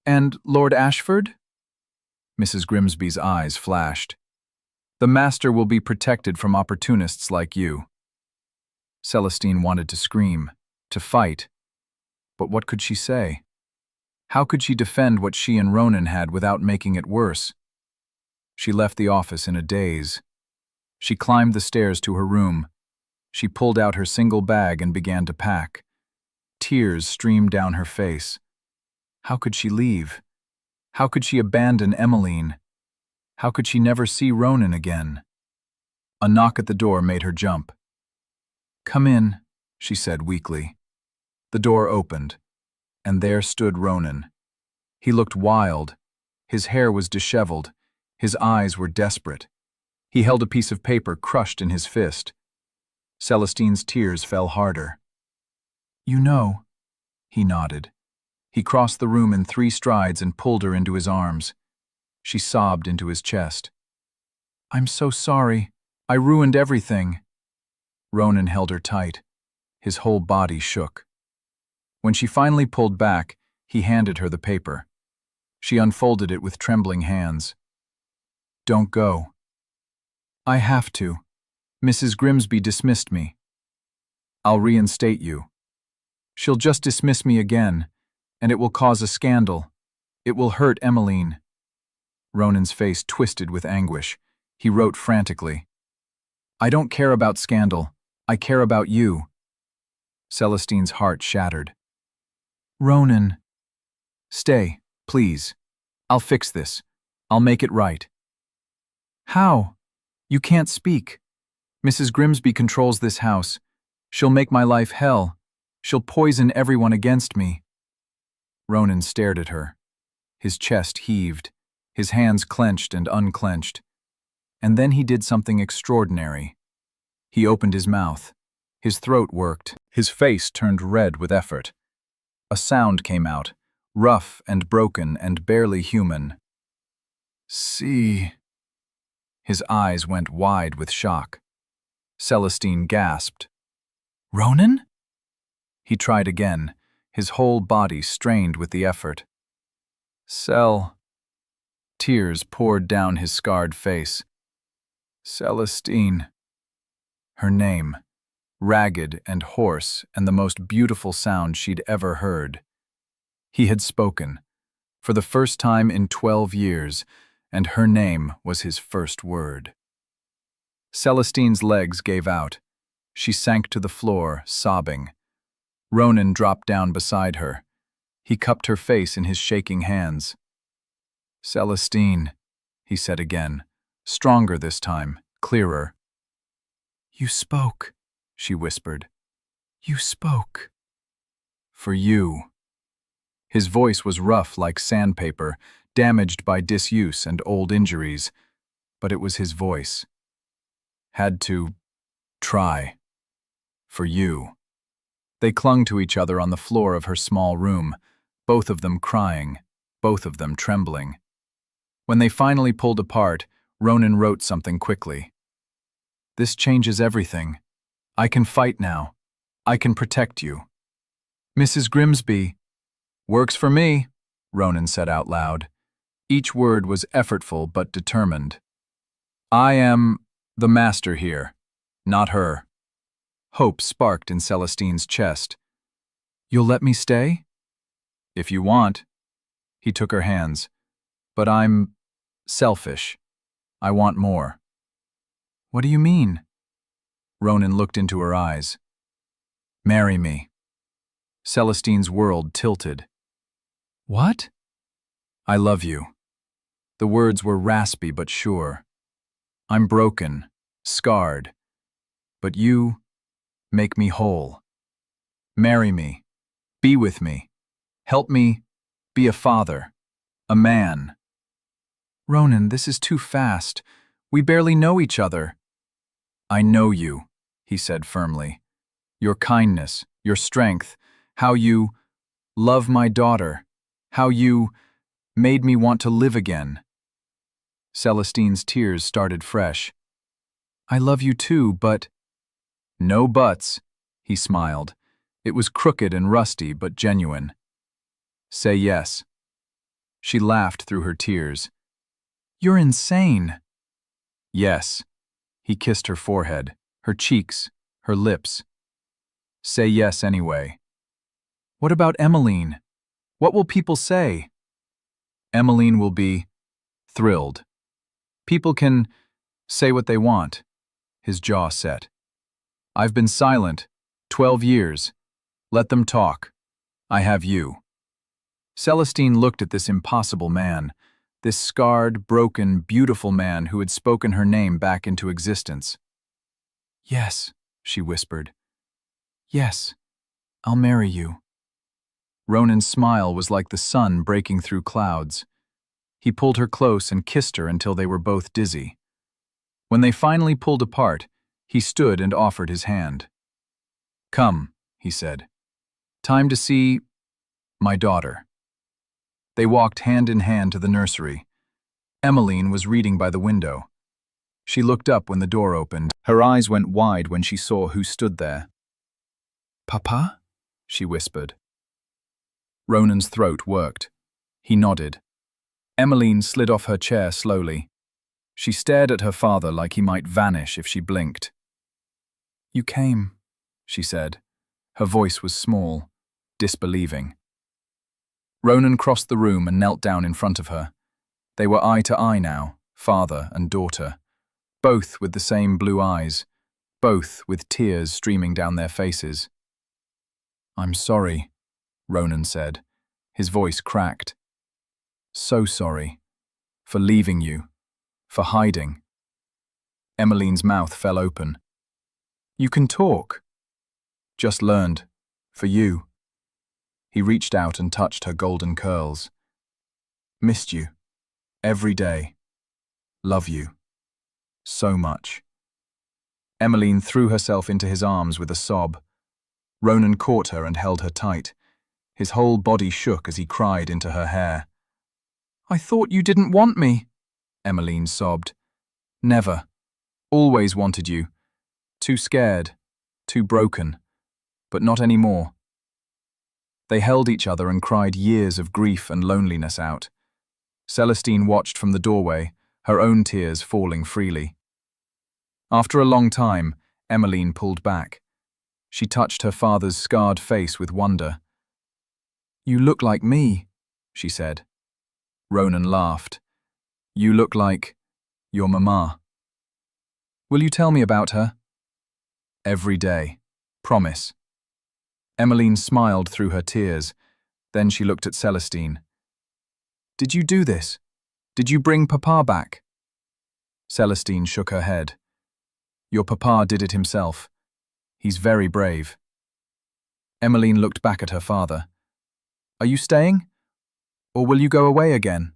"And Lord Ashford?" Mrs. Grimsby's eyes flashed. "The master will be protected from opportunists like you." Celestine wanted to scream, to fight. But what could she say? How could she defend what she and Ronan had without making it worse? She left the office in a daze. She climbed the stairs to her room. She pulled out her single bag and began to pack. Tears streamed down her face. How could she leave? How could she abandon Emmeline? How could she never see Ronan again? A knock at the door made her jump. "Come in," she said weakly. The door opened, and there stood Ronan. He looked wild. His hair was disheveled. His eyes were desperate. He held a piece of paper crushed in his fist. Celestine's tears fell harder. "You know," he nodded. He crossed the room in 3 strides and pulled her into his arms. She sobbed into his chest. "I'm so sorry. I ruined everything." Ronan held her tight. His whole body shook. When she finally pulled back, he handed her the paper. She unfolded it with trembling hands. "Don't go." "I have to. Mrs. Grimsby dismissed me." "I'll reinstate you." "She'll just dismiss me again, and it will cause a scandal. It will hurt Emmeline." Ronan's face twisted with anguish. He wrote frantically, "I don't care about scandal. I care about you." Celestine's heart shattered. "Ronan." "Stay, please. I'll fix this. I'll make it right." "How? You can't speak. Mrs. Grimsby controls this house. She'll make my life hell. She'll poison everyone against me." Ronan stared at her. His chest heaved. His hands clenched and unclenched. And then he did something extraordinary. He opened his mouth. His throat worked. His face turned red with effort. A sound came out, rough and broken and barely human. "See." His eyes went wide with shock. Celestine gasped. "Ronan?" He tried again, his whole body strained with the effort. "Cel." Tears poured down his scarred face. "Celestine." Her name, ragged and hoarse and the most beautiful sound she'd ever heard. He had spoken, for the first time in 12 years, and her name was his first word. Celestine's legs gave out. She sank to the floor, sobbing. Ronan dropped down beside her. He cupped her face in his shaking hands. "Celestine," he said again, stronger this time, clearer. "You spoke," she whispered. "You spoke." "For you." His voice was rough like sandpaper, damaged by disuse and old injuries, but it was his voice. "Had to try. For you." They clung to each other on the floor of her small room, both of them crying, both of them trembling. When they finally pulled apart, Ronan wrote something quickly. "This changes everything. I can fight now. I can protect you. Mrs. Grimsby." "Works for me," Ronan said out loud. Each word was effortful but determined. "I am the master here, not her." Hope sparked in Celestine's chest. "You'll let me stay?" "If you want." He took her hands. "But I'm selfish. I want more." "What do you mean?" Ronan looked into her eyes. "Marry me." Celestine's world tilted. "What?" "I love you." The words were raspy but sure. "I'm broken, scarred. But you make me whole. Marry me. Be with me. Help me be a father. A man." "Ronan, this is too fast. We barely know each other." "I know you," he said firmly. "Your kindness, your strength, how you love my daughter, how you made me want to live again." Celestine's tears started fresh. "I love you too, but—" "No buts," he smiled. It was crooked and rusty, but genuine. "Say yes." She laughed through her tears. "You're insane." "Yes." He kissed her forehead, her cheeks, her lips. "Say yes anyway." "What about Emmeline? What will people say?" "Emmeline will be thrilled." People can say what they want. His jaw set. I've been silent 12 years. Let them talk. I have you. Celestine looked at this impossible man, this scarred, broken, beautiful man who had spoken her name back into existence. Yes, she whispered. Yes, I'll marry you. Ronan's smile was like the sun breaking through clouds. He pulled her close and kissed her until they were both dizzy. When they finally pulled apart, he stood and offered his hand. Come, he said. Time to see my daughter. They walked hand in hand to the nursery. Emmeline was reading by the window. She looked up when the door opened. Her eyes went wide when she saw who stood there. Papa? She whispered. Ronan's throat worked. He nodded. Emmeline slid off her chair slowly. She stared at her father like he might vanish if she blinked. You came, she said. Her voice was small, disbelieving. Ronan crossed the room and knelt down in front of her. They were eye to eye now, father and daughter, both with the same blue eyes, both with tears streaming down their faces. I'm sorry, Ronan said. His voice cracked. So sorry. For leaving you. For hiding. Emmeline's mouth fell open. You can talk. Just learned. For you. He reached out and touched her golden curls. Missed you. Every day. Love you. So much. Emmeline threw herself into his arms with a sob. Ronan caught her and held her tight. His whole body shook as he cried into her hair. I thought you didn't want me, Emmeline sobbed. Never. Always wanted you. Too scared. Too broken. But not anymore. They held each other and cried years of grief and loneliness out. Celestine watched from the doorway, her own tears falling freely. After a long time, Emmeline pulled back. She touched her father's scarred face with wonder. You look like me, she said. Ronan laughed. You look like your mama. Will you tell me about her? Every day. Promise. Emmeline smiled through her tears. Then she looked at Celestine. Did you do this? Did you bring Papa back? Celestine shook her head. Your Papa did it himself. He's very brave. Emmeline looked back at her father. Are you staying? Or will you go away again?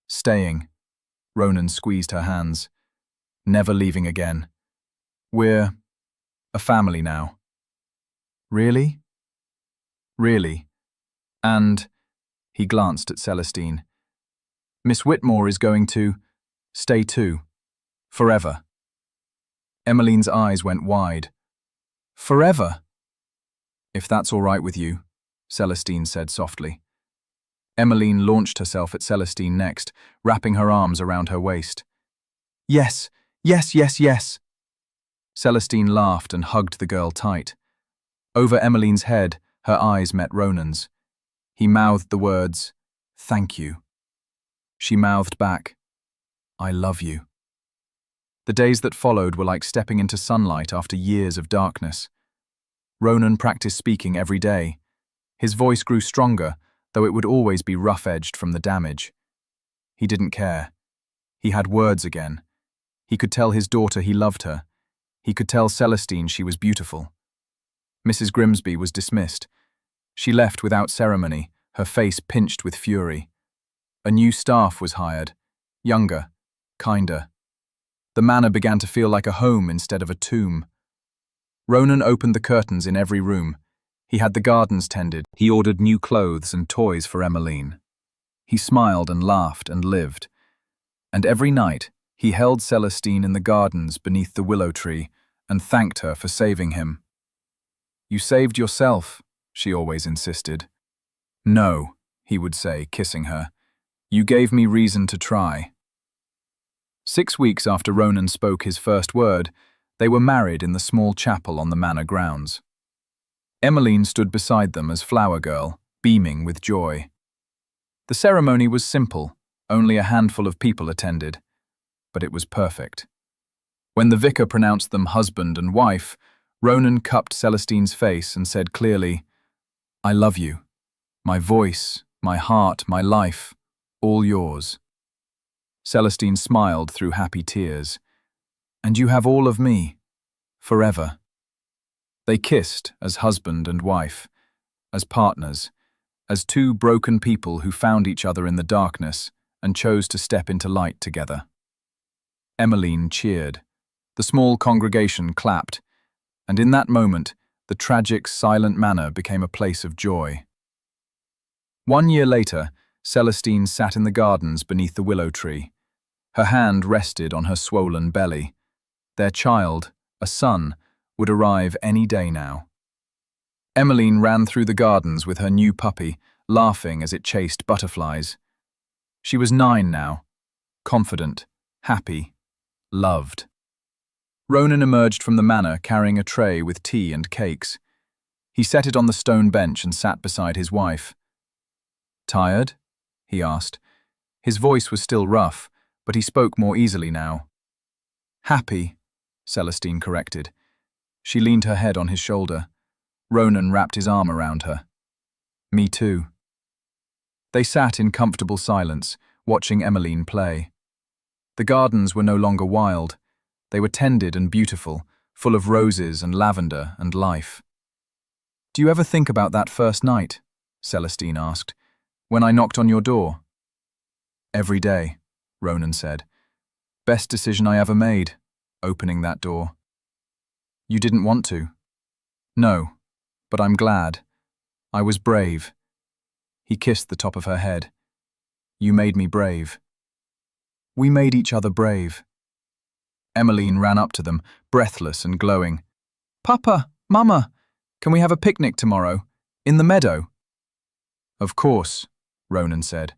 Staying. Ronan squeezed her hands. Never leaving again. We're a family now. Really? Really. And, he glanced at Celestine, Miss Whitmore is going to stay too. Forever. Emmeline's eyes went wide. Forever? If that's all right with you, Celestine said softly. Emmeline launched herself at Celestine next, wrapping her arms around her waist. Yes, yes, yes, yes. Celestine laughed and hugged the girl tight. Over Emmeline's head, her eyes met Ronan's. He mouthed the words, "Thank you." She mouthed back, "I love you." The days that followed were like stepping into sunlight after years of darkness. Ronan practiced speaking every day. His voice grew stronger, though it would always be rough-edged from the damage. He didn't care. He had words again. He could tell his daughter he loved her. He could tell Celestine she was beautiful. Mrs. Grimsby was dismissed. She left without ceremony, her face pinched with fury. A new staff was hired, younger, kinder. The manor began to feel like a home instead of a tomb. Ronan opened the curtains in every room. He had the gardens tended. He ordered new clothes and toys for Emmeline. He smiled and laughed and lived. And every night, he held Celestine in the gardens beneath the willow tree and thanked her for saving him. You saved yourself, she always insisted. No, he would say, kissing her. You gave me reason to try. 6 weeks after Ronan spoke his first word, they were married in the small chapel on the manor grounds. Emmeline stood beside them as flower girl, beaming with joy. The ceremony was simple, only a handful of people attended. but it was perfect. When the vicar pronounced them husband and wife, Ronan cupped Celestine's face and said clearly, "I love you. My voice, my heart, my life, all yours." Celestine smiled through happy tears. "And you have all of me, forever." They kissed as husband and wife, as partners, as two broken people who found each other in the darkness and chose to step into light together. Emmeline cheered. The small congregation clapped, and in that moment, the tragic, silent manor became a place of joy. 1 year later, Celestine sat in the gardens beneath the willow tree. Her hand rested on her swollen belly. Their child, a son, would arrive any day now. Emmeline ran through the gardens with her new puppy, laughing as it chased butterflies. She was 9 now, confident, happy, loved. Ronan emerged from the manor carrying a tray with tea and cakes. He set it on the stone bench and sat beside his wife. "Tired?" he asked. His voice was still rough, but he spoke more easily now. "Happy," Celestine corrected. She leaned her head on his shoulder. Ronan wrapped his arm around her. "Me too." They sat in comfortable silence, watching Emmeline play. The gardens were no longer wild. They were tended and beautiful, full of roses and lavender and life. "Do you ever think about that first night?" Celestine asked. "When I knocked on your door?" "Every day," Ronan said. "Best decision I ever made, opening that door." "You didn't want to?" "No, but I'm glad. I was brave." He kissed the top of her head. "You made me brave." "We made each other brave." Emmeline ran up to them, breathless and glowing. "Papa, Mama, can we have a picnic tomorrow? In the meadow?" "Of course," Ronan said.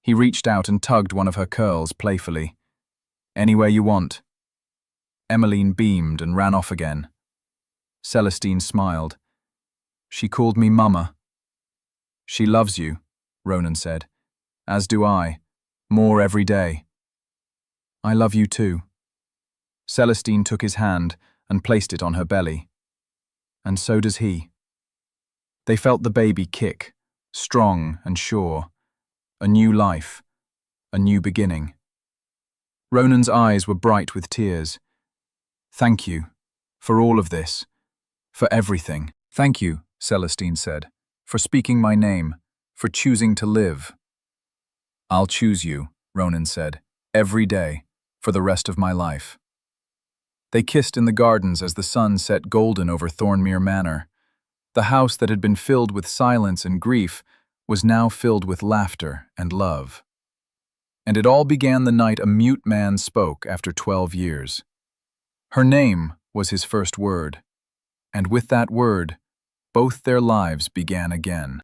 He reached out and tugged one of her curls playfully. "Anywhere you want." Emmeline beamed and ran off again. Celestine smiled. "She called me Mama." "She loves you," Ronan said. "As do I. More every day." "I love you too." Celestine took his hand and placed it on her belly. "And so does he." They felt the baby kick, strong and sure. A new life, a new beginning. Ronan's eyes were bright with tears. "Thank you, for all of this, for everything." "Thank you," Celestine said, "for speaking my name, for choosing to live." "I'll choose you," Ronan said, "every day, for the rest of my life." They kissed in the gardens as the sun set golden over Thornmere Manor. The house that had been filled with silence and grief was now filled with laughter and love. And it all began the night a mute man spoke after 12 years. Her name was his first word, and with that word, both their lives began again.